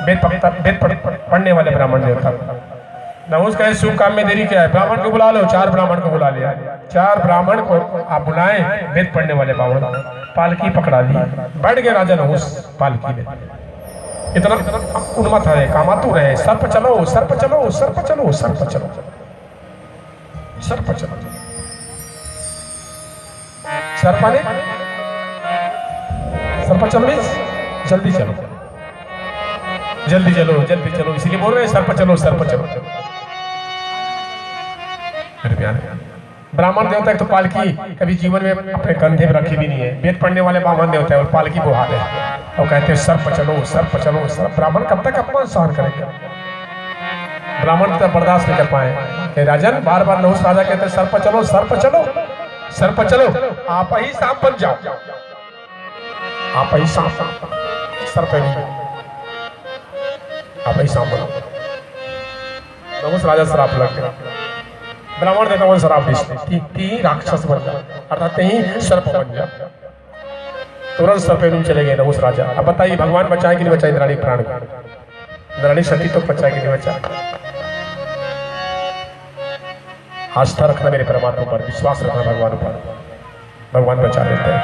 वेद पढ़ने वाले ब्राह्मण देवता। नहुस कहे शुभ काम में देरी क्या है, ब्राह्मण को बुला लो। 4 ब्राह्मण को बुला लिया। 4 ब्राह्मण को आप बुलाएं, वेद पढ़ने वाले ब्राह्मण। पालकी पकड़ा ली, बैठ गए राजा नहुस पालकी में। इतना उन्मत्त है, कामातुर है। सर पर चलो, सर पर चलो, सर पर चलो, सर पर चलो, सर पर चलो। सर पाने, सर पर चलो, जल्दी चलो, जल्दी चलो, जल्दी चलो, इसीलिए बोल रहे हैं सर पर चलो, सर पर चलो। ब्राह्मण देवता एक तो पालकी कभी जीवन में अपने कंधे पर रखी भी नहीं है। वेद पढ़ने वाले ब्राह्मण देवता है और पालकी को हाथ है और कहते हैं सर पर चलो, सर पर चलो, सर। ब्राह्मण कब तक अपमान सहन करेंगे? ब्राह्मण तक बर्दाश्त नहीं कर पाए। राजन बार बार नहुस राजा कहते हैं सर पर चलो, सर पर चलो, सर पर चलो। आप ही सांप बन जाओ, आप ही सांप, सर पे नहीं, आप ही सांप बनो। नहुस राजा श्राप लग गया। ब्राह्मण देवता को श्राप दी, राक्षस बन जा, अर्थात ही सर्प बन जा। तुरंत सर्प में चले गए नहुस राजा। अब बताइए भगवान बचाए कि नहीं बचाए इंद्राणी प्राण को? इंद्राणी सती तो बचाए कि नहीं बचाए? आस्था रखना मेरे परमात्मा पर, विश्वास रखना भगवान पर। भगवान बचा लेते हैं,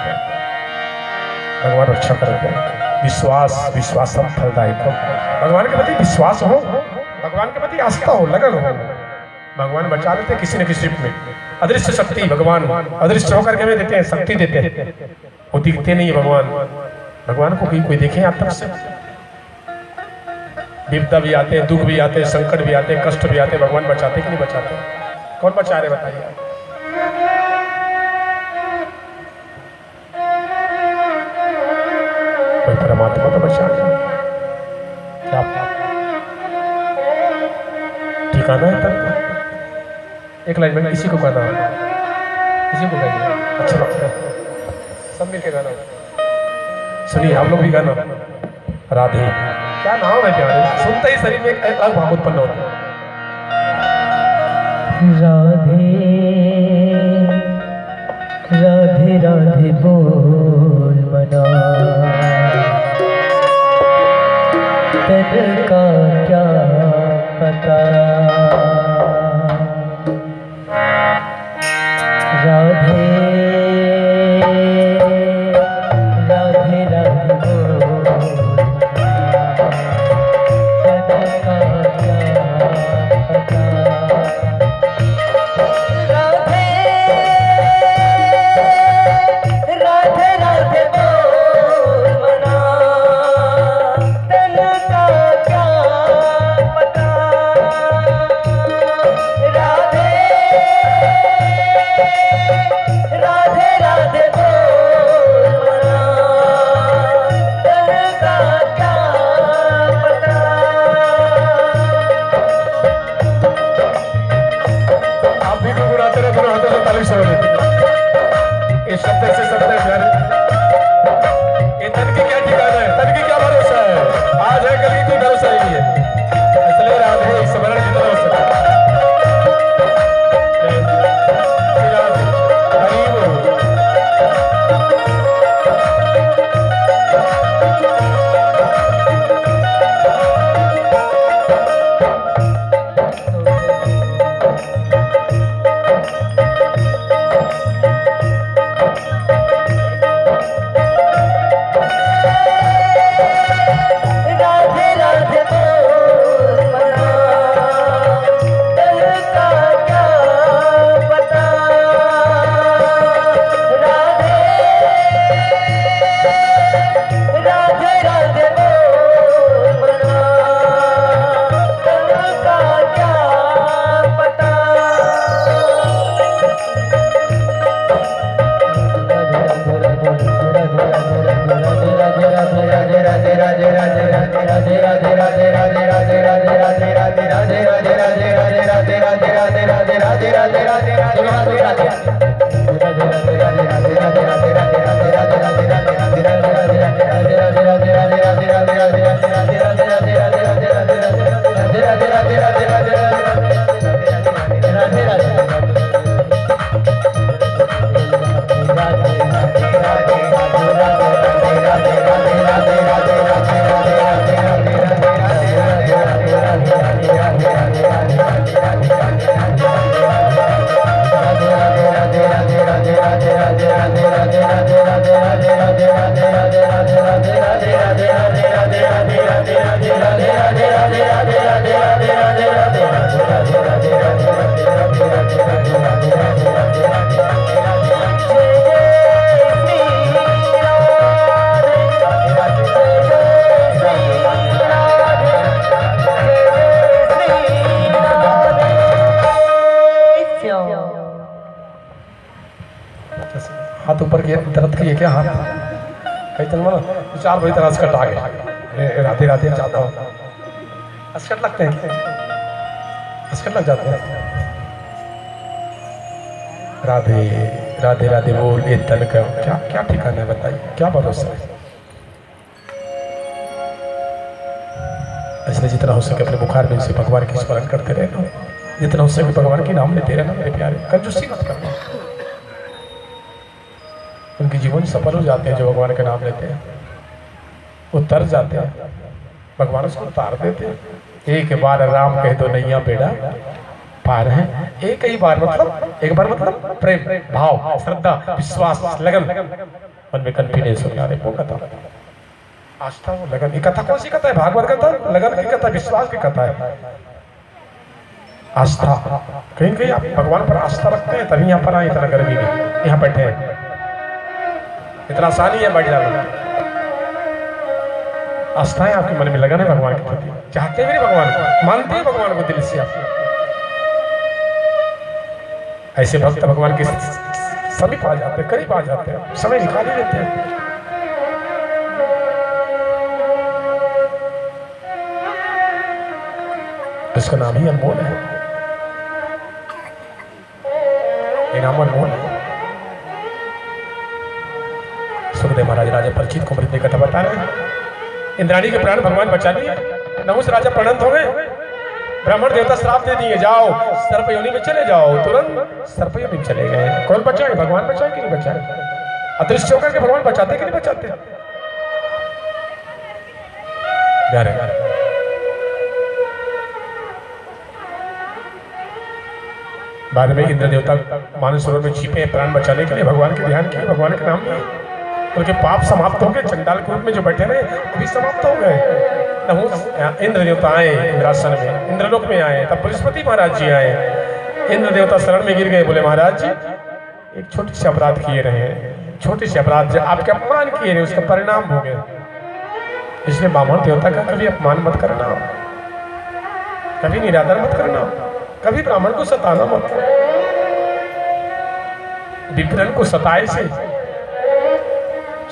भगवान रक्षा करते हैं। विश्वास, विश्वासम फलदायक हो। भगवान के प्रति विश्वास हो, भगवान के प्रति आस्था हो, लगन हो, भगवान बचा लेते किसी न किसी रूप में। अदृश्य शक्ति भगवान अदृश्य होकर के हमें देते हैं, शक्ति देते हैं। वो दिखते नहीं है भगवान। भगवान को कोई देखे आप तरफ से? विपदा भी आते हैं, दुख भी आते हैं, संकट भी आते हैं, कष्ट भी आते हैं। भगवान बचाते कि नहीं बचाते? कौन बचा रहे बताइए? कोई परमात्मा तो बचा रहे। क्या ठिकाना है तब? एक लाइन में किसी को गाना, किसी को गाइए, अच्छा लगता है, सब मिलके गाना। सुनिए आप लोग भी गाना। राधे, क्या नाम है प्यारे, सुनते ही शरीर में एक अलग भाव उत्पन्न होता है। राधे राधे राधे बोल मना, तन का क्या पता। राधे राधे राधे बोल मना, तन का क्या पता। इस शब्द से शब्द प्यारे, ये तन की क्या ठिकाना है, तन की क्या भरोसा है? आज है कल की कोई भरोसा ही नहीं है। इसलिए राधे स्मरण जितना हो सके। हाथ ऊपर किया, दर्द किए क्या हाथ? कहीं तो ना 4 बजे तरह अस्कट आ गए, राधे राधे जाता हूँ। अस्कट लगते हैं क्या? अस्कट लग जाते हैं। राधे राधे राधे बोल ए तन का क्या क्या ठिकाना है बताइए, क्या भरोसा है? इसलिए जितना हो सके अपने बुखार में से भगवान की स्मरण करते रहना, जितना हो सके भगवान के नाम लेते रहना मेरे प्यारे, कंजूसी मत करना। उनके जीवन सफल हो जाते हैं जो भगवान का नाम लेते हैं, उतर जाते हैं, भगवान उसको उतार देते हैं। एक बार राम कह दो नैया बेड़ा पार है। एक ही बार मतलब, एक बार मतलब प्रेम भाव श्रद्धा विश्वास लगन मन में कॉन्फिडेंस हो गया। वो कथा आस्था वो लगन, ये कथा कौन सी कथा है? भागवत कथा, लगन की कथा, विश्वास की कथा है। आस्था कहीं कहीं आप भगवान पर आस्था रखते हैं तभी यहाँ पर आए, इतना गर्मी में यहाँ बैठे हैं, इतना आसानी है बैठ जाना। आस्था है आपके मन में, लगन है भगवान के प्रति, चाहते भी नहीं भगवान को, मानते हैं भगवान को दिल से आप। ऐसे भक्त भगवान के समीप आ जाते हैं, करीब आ जाते हैं, समय निकाल ही लेते हैं। इसका नाम ही अनमोल है, ये नाम अनमोल है। सुखदेव महाराज राजा परीक्षित को मृत्यु कथा बता रहे हैं। इंद्राणी के प्राण भगवान बचा लिए, नहुस राजा प्रणत हो गए, ब्राह्मण देवता श्राप दे दिए, जाओ सर्प योनि में चले जाओ। तुरंत सर्प योनि में चले गए। कौन बचाए? भगवान बचाए कि नहीं बचाए? अदृश्य होकर के भगवान बचाते कि नहीं बचाते? बाद में इंद्र देवता मानसरोवर में छिपे प्राण बचाने के लिए भगवान के ध्यान किए, भगवान के नाम लिए, उनके पाप समाप्त हो गए। चंडाल के रूप में जो बैठे रहे वो भी समाप्त हो गए। इंद्र देवता आए इंद्रासन में, इंद्रलोक में आए, तब बृहस्पति महाराज जी आए। इंद्र देवता शरण में गिर गए, बोले महाराज जी एक छोटी सी अपराध किए रहे, छोटी सी अपराध जो आपके अपमान किए रहे उसका परिणाम हो गए, इसलिए ब्राह्मण देवता का कभी अपमान मत करना, कभी निरादर मत करना, कभी ब्राह्मण को सताना मत। विप्रन को सताए से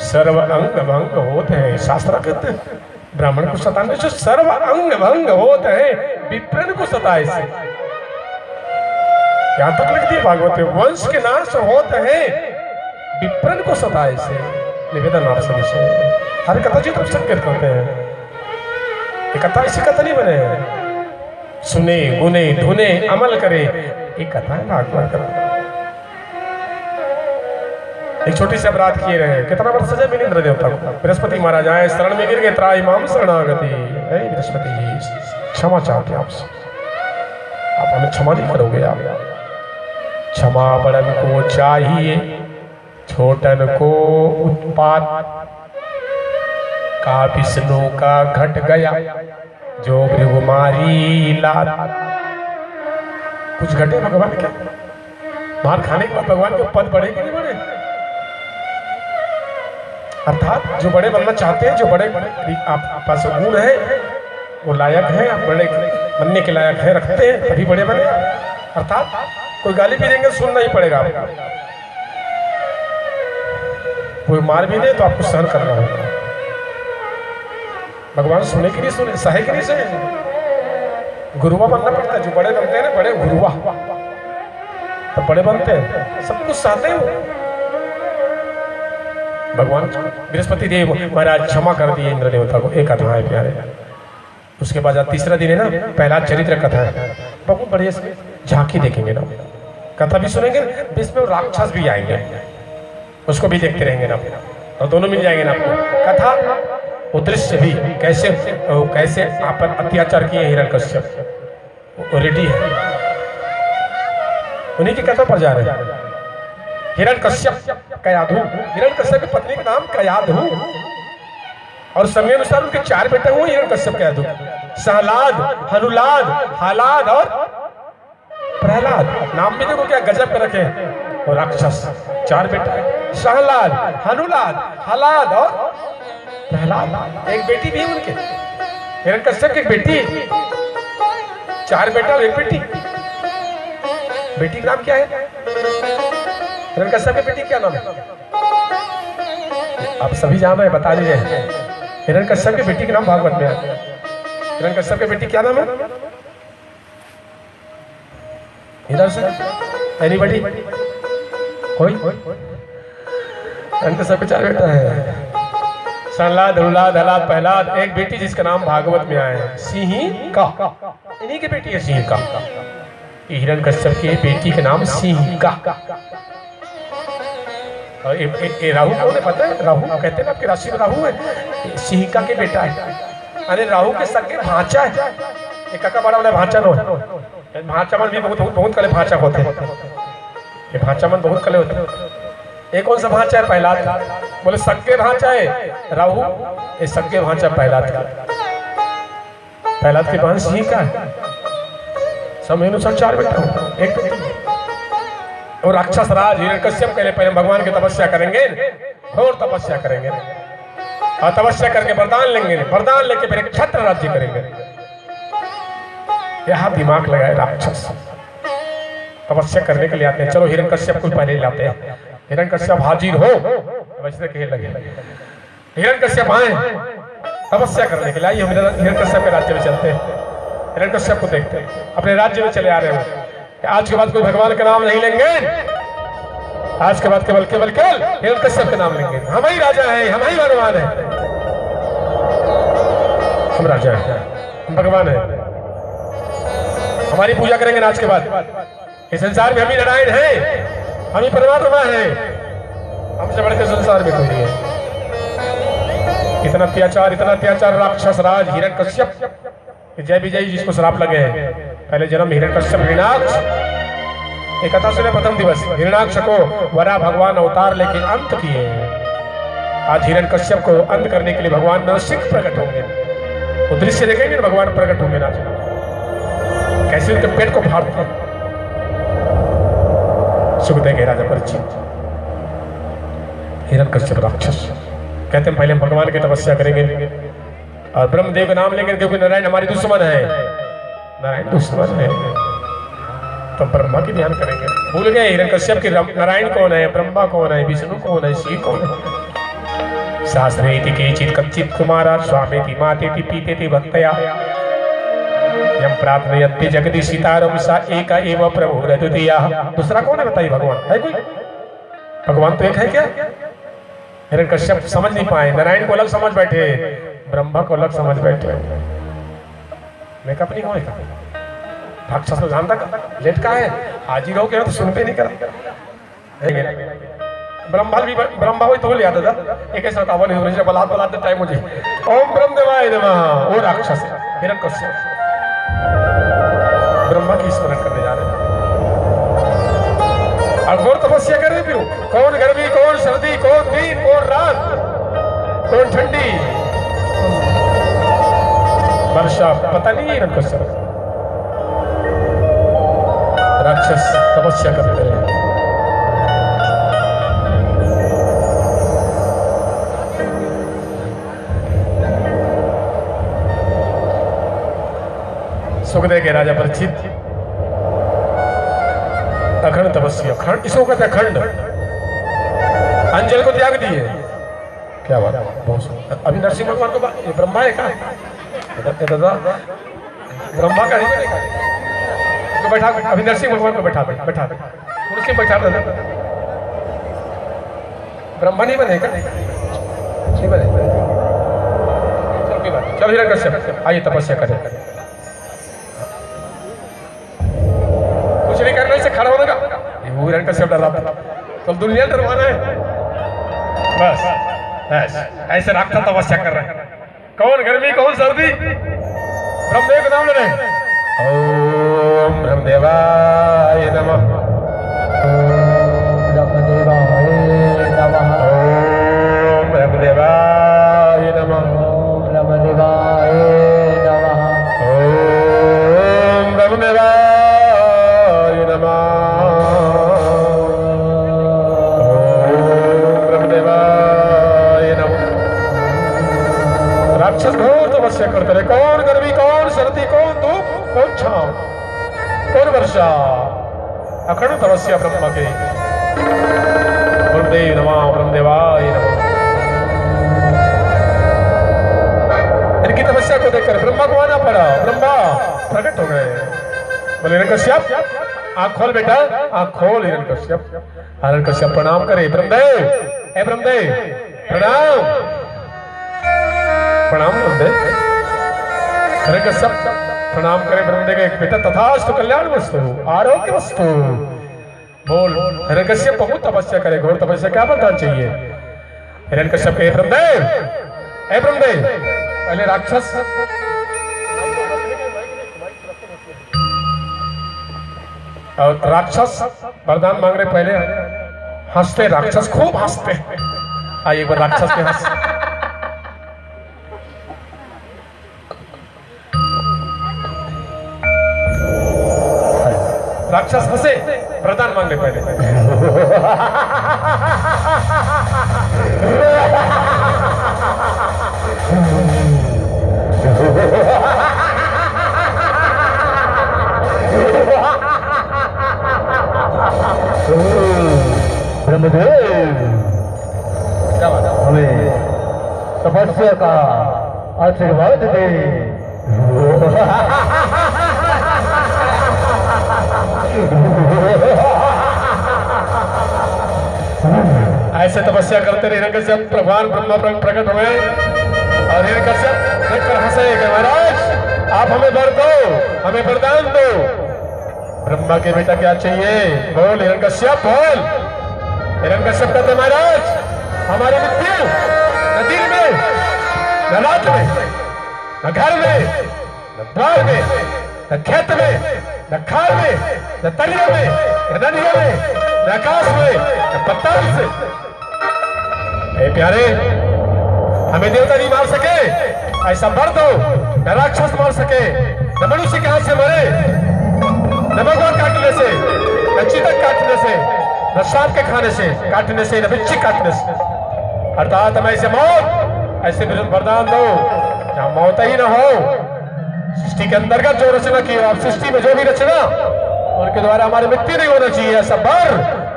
सर्व अंग भंग होते हैं, शास्त्र कहते हैं। ब्राह्मण को सताने से सर्व अंग भंग होते हैं, विप्रन को सताए से। यहां तक लिख दिया भागवत में, वंश के नाश होते हैं विप्रन को सताए से। निवेदन आप सभी से, हर कथा जी तुम संकेत करते हैं, ये कथा ऐसी कथा नहीं बने हैं। सुने गुने धुने अमल करे, ये कथा है भागवत कथा। एक छोटी सी अपराध किए रहे, कितना बड़ा सजा मिली इंद्र देवता को। बृहस्पति महाराज आए, शरण में गिर गए, त्राहि माम शरणागति। बृहस्पति जी क्षमा चाहते आपसे, आप हमें क्षमा नहीं करोगे? आप क्षमा बड़न को चाहिए, छोटन को उत्पात का विष्णु का घट गया, जो भृगुमारी लात। कुछ घटे भगवान के, मार खाने के बाद भगवान के पद बढ़े कि नहीं बढ़े? अर्थात जो बड़े बनना चाहते हैं, जो बड़े आप पास गुण है, वो लायक है, आप बड़े बनने के लायक है, रखते हैं, तभी बड़े बने। अर्थात कोई गाली भी देंगे सुनना ही पड़ेगा आपको, कोई मार भी दे तो आपको सहन करना होगा। भगवान सुने कि नहीं सुने, सहे कि नहीं सहे? गुरुवा बनना पड़ता है, जो बड़े बनते हैं ना, बड़े गुरुवा तो बड़े बनते हैं, सब कुछ सहते हैं। भगवान बृहस्पति देव महाराज क्षमा कर दिए इंद्र देवता को। एक कथा है प्यारे, उसके बाद तीसरा दिन है ना, पहला चरित्र कथा है, बहुत बढ़िया से झांकी देखेंगे ना, कथा भी सुनेंगे, इसमें राक्षस भी आएंगे, उसको भी देखते रहेंगे ना, और दोनों मिल जाएंगे ना आपको। कथा वो दृश्य भी कैसे कैसे आप पर अत्याचार किए हिरण्यकश्यप, वो रेडी है, उन्हीं की कथा पर जा रहे हैं। हिरण्यकश्यप कयाधु, हिरण्यकश्यप की पत्नी का नाम कयाधु, और समय अनुसार उनके 4 बेटे हुए हिरण्यकश्यप कयाधु, सहलाद, हनुलाद, हालाद और प्रहलाद। नाम भी देखो क्या गजब के रखे, और राक्षस 4 बेटे, सहलाद, हनुलाद, हालाद और प्रहलाद। एक बेटी भी है उनके, हिरण्यकश्यप की एक बेटी, 4 बेटा और 1 बेटी। बेटी का नाम क्या है? हिरण्यकश्यप की बेटी क्या नाम है? आप सभी जान रहे हैं, बता दीजिए। हिरण्यकश्यप की बेटी के नाम भागवत में है। हिरण्यकश्यप की बेटी क्या नाम है? इधर से एनीबॉडी कोई? हिरण्यकश्यप के 4 बेटा है, संलाद, उल्लाद, हलाद, पहलाद। एक बेटी जिसका नाम भागवत में आया है, सिंहिका। इन्हीं की बेटी है सिंहिका। हिरण्यकश्यप की बेटी के नाम सिंहिका। और ये राहु कौन है पता है? राहु कहते हैं आपकी राशि में राहु है, सिंहिका के बेटा है। अरे राहु के सगे भांचा है। एक काका बड़ा वाला भांचा नो है। भांचा मन भी बहुत कले भांचा होते हैं। ये भांचा मन बहुत कले होते हैं। एक कौन सा भांचा है? पहलाद। बोले सगे भांचा है राहु, ये सगे भांचा पहलाद का। पहलाद की बहन सिंहिका है। समय अनुसार 4 बेटा हो, एक बेटी। और राक्षस राज हिरण्यकश्यप के लिए पहले भगवान की तपस्या करेंगे, घोर तपस्या करेंगे, और तपस्या करके वरदान लेंगे। वरदान लेके फिर एक छत्र राज्य करेंगे। यह दिमाग लगाए राक्षस। तपस्या करने के लिए आते हैं। चलो हिरण्यकश्यप को पहले लाते हैं। हिरण्यकश्यप हाजिर हो, वैसे कहे लगे। हिरण्यकश्यप आए तपस्या करने के लिए। आइए हिरण्यकश्यप के राज्य में चलते हैं। हिरण्यकश्यप को देखते हैं, अपने राज्य में चले आ रहे हो। आज के बाद कोई भगवान का नाम नहीं लेंगे। आज के बाद केवल हिरण्यकश्यप के नाम लेंगे। हम ही राजा हैं, हम ही भगवान हैं। हम राजा हैं, हम भगवान हैं। हमारी पूजा करेंगे आज के बाद। इस संसार में हम ही नारायण हैं, हम ही परमात्मा हैं। हमसे बढ़ के संसार में कोई नहीं है। इतना अत्याचार राक्षस राज हिरण्यकश्यप, जय विजय जिसको श्राप लगे हैं। पहले जन्म हिरण्यकश्यप हिरण्याक्ष। एक कथा सुने, प्रथम दिवस हिरण्याक्ष को वरा भगवान अवतार लेके अंत किए। आज हिरण्यकश्यप को अंत करने के लिए भगवान नरसिंह प्रकट होंगे। वो दृश्य देखेंगे ना, भगवान प्रकट होंगे ना, कैसे उनके पेट को फाड़ते। सुखदेव के राजा परीक्षित, हिरण्यकश्यप राक्षस कहते हैं पहले हम भगवान की तपस्या करेंगे और ब्रह्मदेव का नाम लेंगे, क्योंकि नारायण हमारी दुश्मन है। नारायण दुश्मन है तो ब्रह्मा की ध्यान करेंगे। भूल गए हिरण्यकश्यप की नारायण कौन है, ब्रह्मा कौन है, विष्णु कौन है, शिव कौन है। शास्त्रेति केचित् कच्चित् कुमारा स्वामेति मातेति पीतेति भक्तया यम प्रार्थयन्ति जगदीशितारं सा एका एव प्रभुरद्वितीयः। दूसरा कौन है बताइए? भगवान है कोई? भगवान तो एक है क्या? हिरण्यकश्यप समझ नहीं पाए। नारायण को अलग समझ बैठे, ब्रह्मा को अलग समझ बैठे। मेकअप नहीं होएगा। राक्षस तो जानता लेट का है, हाजिर हो गया तो सुन पे नहीं करा। ब्रह्मा तो बोल आता था एक ऐसा था बोले मुझे बलाते टाइम मुझे ओम ब्रह्मदेवाय नमः। वो राक्षस हिरण्यकश्यप ब्रह्मा की स्मरण करने जा रहे हैं और घोर तपस्या कर रहे। फिर कौन गर्मी, कौन सर्दी, कौन दिन, कौन रात, कौन ठंडी, वर्षा, पता नहीं है। हिरण्यकश्यप राक्षस तपस्या करते हैं। सुखदेव के राजा परीक्षित अखंड तपस्या, खंड इसको कहते हैं खंड। अंजल को त्याग दिए। क्या बात है, बहुत। अभी नरसिंह भगवान को ये ब्रह्मा है क्या? ब्रह्मा का है। बैठा अभी नरसिंह भगवान को बैठा कुर्सी बैठा दे। ब्रह्मा नहीं बनेगा, नहीं बने। चल हिरण्यकश्यप आइए तपस्या करें। कुछ नहीं करने से खड़ा होने का। वो हिरण्यकश्यप डरा था तो दुनिया डरवाना है। बस ऐसे राक्षस तपस्या कर रहे हैं। कौन गर्मी, कौन सर्दी, ब्रह्मदेव का नाम ले रहे हैं। ओम ब्रह्मदेवाय नमः। ब्रह्मदेवाय नमः। ओम ब्रह्मदेवाय नमः। ब्रह्मदेवाय नमः। ओम ब्रह्मदेवाय नमः। ओम ब्रह्मदेवाय नमः। राक्षस घोर तपस्या करते रहे। कौन गर्मी, कौन सर्दी, कौन धूप, कौन छांव, कौन वर्षा, अखंड तपस्या ब्रह्मा के। ब्रह्मदेव नमः, ब्रह्मदेवाय नमः। तपस्या को देखकर ब्रह्मा को आना पड़ा। ब्रह्मा प्रकट हो गए। बोले हिरण्यकश्यप आँख खोल बेटा, आँख खोल। हिरण्यकश्यप प्रणाम करे। ब्रह्मदेव, हे ब्रह्मदेव प्रणाम। प्रणाम ब्रह्मदेव। हिरण्यकश्यप प्रणाम करे ब्रह्मदेव के बेटा तथास्तु कल्याण वस्तु आरोग्य वस्तु। बोल हिरण्यकश्यप बहुत तपस्या करे, घोर तपस्या, क्या वरदान चाहिए? हिरण्यकश्यप के ब्रह्मदेव, हे ब्रह्मदेव पहले राक्षस और राक्षस वरदान मांग रहे। पहले हंसते राक्षस, खूब हंसते। आइए एक बार राक्षस के हंस। राक्षस हंसे, वरदान मांगने पहले। ब्रह्मदेव हमें तपस्या का आशीर्वाद दे। ऐसे तपस्या करते रहे हिरण्यकश्यप। भगवान ब्रह्मा प्रकट हुए और हिरण्यकश्यप देखकर हंसे कि महाराज आप हमें वर दो, हमें वरदान दो। ब्रह्मा के बेटा क्या चाहिए? बोल हिरण्यकश्यप बोल। हिरण्यकश्यप कहते महाराज हमारी मृत्यु न दिन में न रात में न घर में न द्वार में न खेत में न खाल में न तलियों में न नदियों में न आकाश में न पत्थर से। ए प्यारे हमें देवता नहीं मार सके, ऐसा वर दो न राक्षस मार सके, न मनुष्य के हाथ से मरे, न भगवान काटने से, न चीतक काटने से, न सांप के खाने से काटने से, न बिच्छी काटने से। अर्थात हमें ऐसे मौत, ऐसे वरदान दो जहां मौत ही ना हो। सृष्टि के अंतर्गत जो रचना की हो, आप सृष्टि में जो भी रचना उनके द्वारा हमारी मृत्यु नहीं होना चाहिए, ऐसा वर।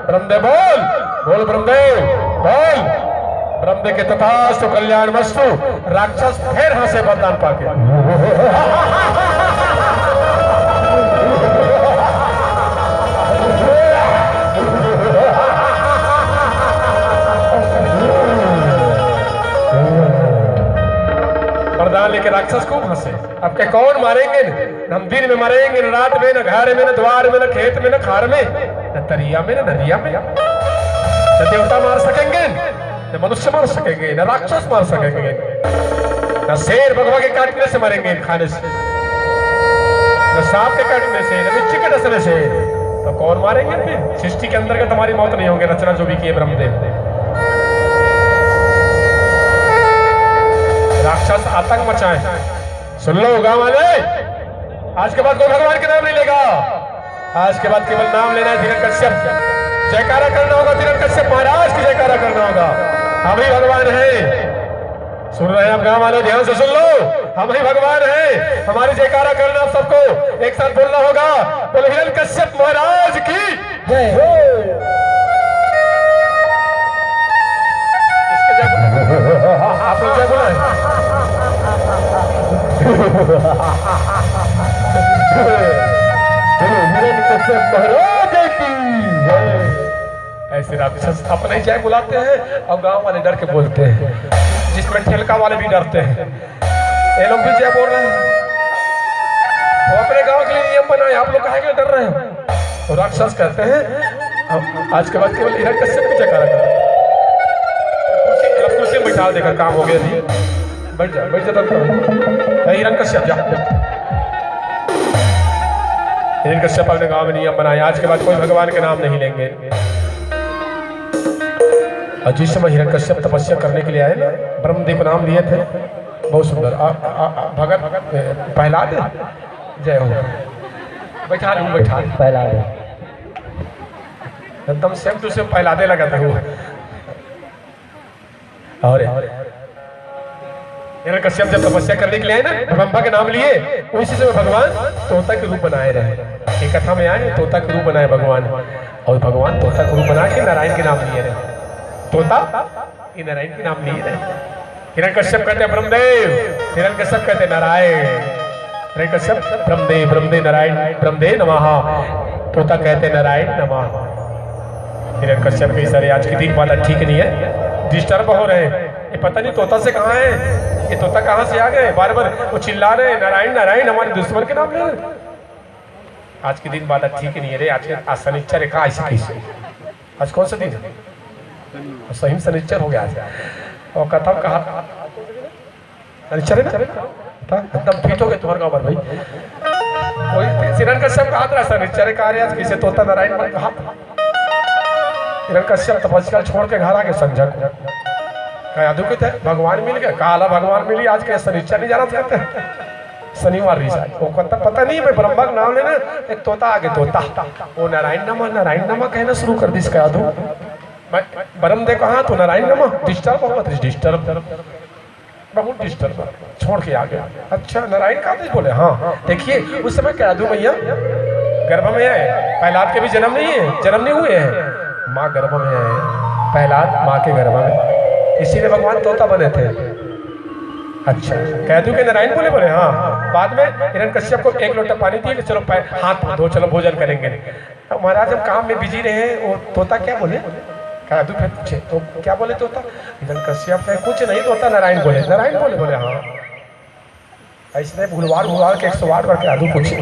ब्रह्मदेव बोल, बोल ब्रह्मदेव बोल। ब्रह्मदेव के तथास्तु कल्याण वस्तु। राक्षस फिर हंसे वरदान पाके। वरदान लेके राक्षस खूब हंसे। अब क्या कौन मारेंगे? न हम दिन में मरेंगे, न रात में, न घर में, न द्वार में, न खेत में, न खार में, न तरिया में, न नदिया में। न देवता मार सकेंगे, न मनुष्य मार सकेंगे, न राक्षस मार सकेंगे, न शेर बगवा के काटने से मरेंगे खाने से, न सांप के काटने से, न बिच्छी के डसने से। तो कौन मारेंगे? सृष्टि के अंतर्गत हमारी मौत नहीं होंगे, रचना जो भी किए ब्रह्मदेव। राक्षस आतंक मचाए। सुन लो गांव वाले, आज के बाद कोई भगवान के नाम नहीं लेगा। आज के बाद केवल नाम लेना है हिरण्यकश्यप। जयकारा करना होगा हिरण्यकश्यप महाराज की, जयकारा करना होगा। हम ही भगवान हैं। सुन रहे हैं आप गांव वाले? ध्यान से सुन लो, हम ही भगवान हैं। हमारी जयकारा करना आप सबको एक साथ बोलना होगा। बोले हिरण्यकश्यप महाराज की जय। आप लोग क्या बोला है? ऐसे राक्षस अपने ही जय बुलाते हैं और गांव वाले डर के बोलते हैं, जिसमें ठेलका वाले भी डरते हैं। ये लोग भी जय बोल रहे हैं। वो अपने गांव के लिए नियम बनाए, आप लोग काहे के डर रहे हो? तो राक्षस कहते हैं आज के बाद केवल हिरण्यकश्यप की जयकारा करें। कुर्सी में बैठा देकर काम हो गया जी। बैठ जा, बैठ जा। हिरण्यकश्यप जा। हिरण्यकश्यप अपने गांव में नियम बनाया, आज के बाद कोई भगवान के नाम नहीं लेंगे। और जिस समय हिरण्यकश्यप तपस्या करने के लिए आए ना, ब्रह्मदेव नाम लिए थे। बहुत सुंदर। भगत प्रहलाद जय हो। बैठा लूं, बैठा प्रहलाद एकदम सेम टू सेम प्रहलादे लगाते हो। और हिरण्यकश्यप जब तपस्या करने के लिए आए ना, ब्रह्मा के नाम लिए, उसी समय भगवान तोता के रूप बनाए रहे। एक कथा में आए तोता के रूप बनाए भगवान, और भगवान तोता के रूप बना के नारायण के नाम लिए रहे। तोता ये नारायण के नाम लिए रहे। हिरण्यकश्यप कहते ब्रह्मदेव, हिरण्यकश्यप कहते नारायण। हिरण्यकश्यप ब्रह्मदेव, ब्रह्मदेव नारायण, ब्रह्मदेव नमः। तोता कहते नारायण नमः। हिरण्यकश्यप के सर आज की दिन बात ठीक नहीं है, डिस्टर्ब हो रहे हैं। ये पता नहीं तोता से कहाँ है, ये तोता कहाँ से आ गए, बार बार वो चिल्ला रहे हैं नारायण नारायण, हमारे दुश्मन के नाम ले रहे। आज की दिन बात ठीक नहीं है रे। आज शनिचर है, कहाँ ऐसे कैसे? आज कौन सा दिन है? सही शनिचर हो गया आज। और कथा कहा शनिचर है ना, एकदम फिट हो गए तुम्हारे गाँव पर भाई। कोई हिरण्यकश्यप कहा था शनिचर कार्य आज किसे तोता नारायण बन कहा। हिरण्यकश्यप तपस्या छोड़ के घर आ गए संजय को। यादव के थे भगवान मिल गए, काला भगवान मिली आज के शनिचर नहीं जाना चाहते, शनिवार रिसा वो कहता पता नहीं मैं ब्रह्मा का नाम लेना। एक तोता आगे तोता वो नारायण नमा कहना शुरू कर दी। इसका यादव ब्रह्म दे कहा तो नारायण नमा डिस्टर्ब होगा, डिस्टर्ब बहुत डिस्टर्ब छोड़ के आ गया। अच्छा नारायण कहा थे बोले हाँ। देखिए उस समय क्या यादव भैया गर्भ में है, प्रहलाद के भी जन्म नहीं हुए हैं, माँ गर्भ में है, प्रहलाद माँ के गर्भ में, इसीलिए भगवान तोता बने थे। अच्छा कैदू के नारायण बोले हाँ। बाद में हिरण्यकश्यप को एक लोटा पानी दिए, चलो हाथ धो चलो भोजन करेंगे। तो महाराज हम काम में बिजी रहे, वो तोता क्या बोले, कैदू फिर पूछे तो क्या बोले तोता, हिरण्यकश्यप ने कुछ नहीं, तोता नारायण बोले हाँ। ऐसे भूलवार के 108 बार कैदू पूछे,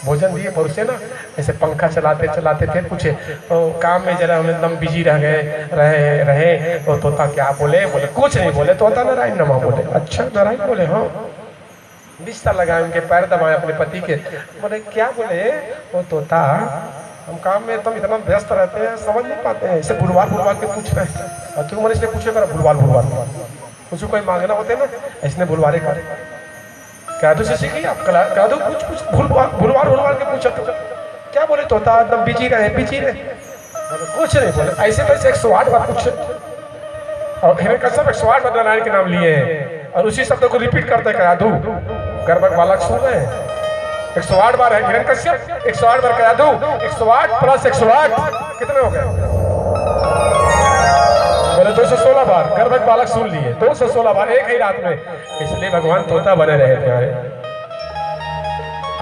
भोजन दिए परोसे ना, ऐसे पंखा चलाते फिर पूछे तो काम में जरा हम एकदम बिजी रहे तो तोता क्या बोले कुछ नहीं बोले, तोता नारायण नमा बोले। अच्छा नारायण बोले हाँ। बिस्तर लगाए, उनके पैर दबाए अपने पति के, बोले क्या बोले वो तोता हम काम में एकदम इतना व्यस्त रहते हैं समझ नहीं पाते हैं, ऐसे भूलवार के पूछ रहे हैं। और तुम इसलिए पूछे कर भूलवार कुछ कोई मांगना होते ना, ऐसे भूलवारे कर कैदू से सीखी आप कला। कैदू कुछ भूलवार के पूछा तो क्या बोले तोता एकदम बिजी रहे कुछ नहीं बोले। ऐसे तो 108 बार पूछे और हिरण्यकश्यप 108 बार नारायण के नाम लिए हैं और उसी शब्द को रिपीट करते कैदू गर्भक बालक सुन रहे हैं। 108 बार है हिरण्यकश्यप, 108 बार कैदू, 108 प्लस 108 कितने हो गए बोले 216 बार गर्भक बालक सुन लिए, 216 बार एक ही रात में। इसलिए भगवान तोता बने रहे थे।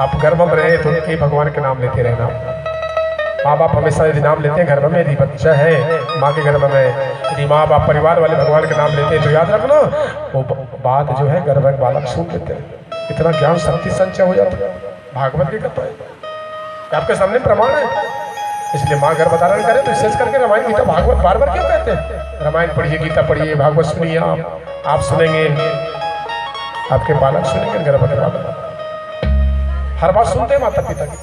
आप गर्भ में रहे तो एक भगवान के नाम लेते रहना। माँ बाप हमेशा यदि नाम लेते हैं गर्भ में, यदि बच्चा है माँ के गर्भ में, यदि माँ बाप परिवार वाले भगवान के नाम लेते हैं तो याद रखना वो बात जो है गर्भक बालक सुन लेते हैं, इतना ज्ञान शक्ति संचय हो जाता है। भागवत गीता तो है आपके सामने प्रमाण है। इसलिए माँ गर्भ धारण करे तो विशेष करके रामायण गीता भागवत बार क्यों कहते हैं, रामायण पढ़िए गीता पढ़िए भागवत सुनिए, आप सुनेंगे आपके बालक सुनेंगे, गर्भ के बालक हर बात सुनते हैं माता पिता की।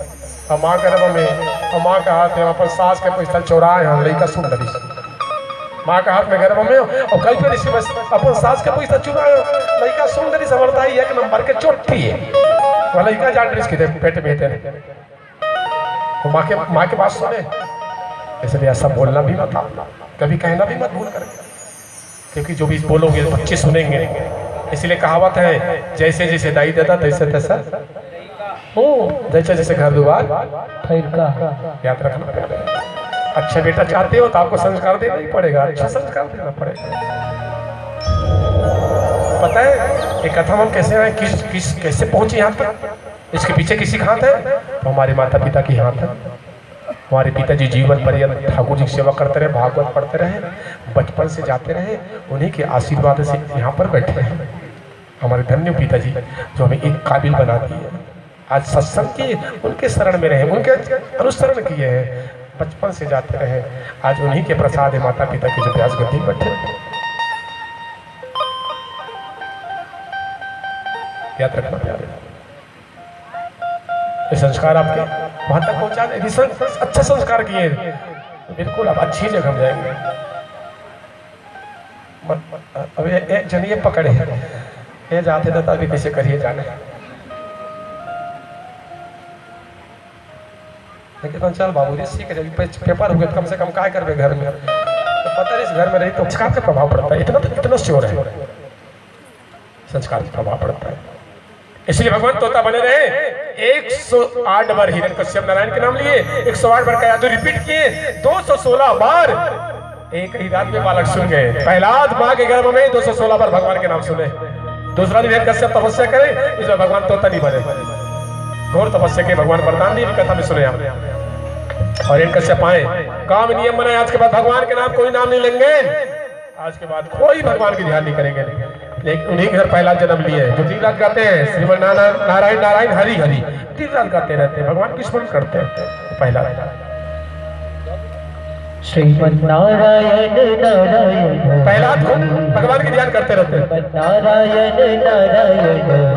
और माँ गर्भ में और माँ का हाथ में अपन सास के पिस्तल चौराहे हैं, लड़का सुन रही माँ का हाथ में गर्भ में और कल पे ऋषि बस अपन सास के पिस्तल चुराए लड़का सुन रही समझता है एक नंबर के चोटी है, वह लड़का जान रही पेट में तो माँ के बात सुने। इसलिए ऐसा बोलना भी मत, कभी कहना भी मत भूल करें, क्योंकि जो भी बोलोगे बच्चे सुनेंगे। इसलिए कहावत है जैसे जैसे दाई दादा तैसे तैसा हो, जैसे जैसे घर द्वार याद रखना। अच्छा बेटा चाहते हो तो आपको संस्कार देना ही पड़ेगा, अच्छा संस्कार देना पड़ेगा। पता है ये कथा हम कैसे आए, कैसे पहुंचे यहाँ तक, इसके पीछे किसी का हाथ है तो हमारे माता पिता की हाथ है। हमारे पिताजी जीवन पर्यंत ठाकुर जी की सेवा करते रहे, भागवत पढ़ते रहे, बचपन से जाते रहे, उन्हीं के आशीर्वाद से यहाँ पर बैठे हैं। हमारे धन्य पिताजी जो हमें एक काबिल बना दिए, आज सत्संग किए, उनके शरण में रहे, उनके अनुसरण किए हैं, बचपन से जाते रहे, आज उन्हीं के प्रसाद है माता पिता की जो व्यास गद्दी बैठे। याद रखना प्यारे, ये संस्कार आपके वहां तक पहुंचा दे। अच्छा संस्कार किए बिल्कुल आप अच्छी जगह में जाएंगे। अब ये जनिए पकड़े ये जाते दादा भी कैसे करिए जाने, लेकिन चल बाबू जी सीख जाए, पेपर हो गया कम से कम क्या करवे घर में, तो पता नहीं इस घर में रही तो संस्कार का प्रभाव पड़ता है। इतना श्योर है संस्कार का प्रभाव पड़ता है। इसलिए भगवान तोता बने रहे। 108 बार हिरण्यकश्यप नारायण के नाम लिए, 108 बार का यादव रिपीट किए, 216 बार एक ही रात में बालक सुन गए। प्रहलाद माँ के गर्भ में 216 बार भगवान के नाम सुने। दूसरा दिन कश्यप तपस्या करे, इसमें भगवान तोता नहीं बने। घोर तपस्या के भगवान वरदान दी, कथा में सुने आपने। और एक कश्यप आए, काम नियम बनाए, आज के बाद भगवान के नाम कोई नाम नहीं लेंगे, आज के बाद कोई भगवान की ध्यान नहीं करेंगे। लेकिन उन्हीं के घर प्रहलाद जन्म लिए, जो दिन रात गाते हैं श्रीमन नारायण नारायण हरि हरि, दिन रात गाते रहते हैं, भगवान की स्मरण करते हैं। प्रहलाद श्रीमन नारायण नारायण प्रहलाद भगवान की ध्यान करते रहते हैं। नारायण नारायण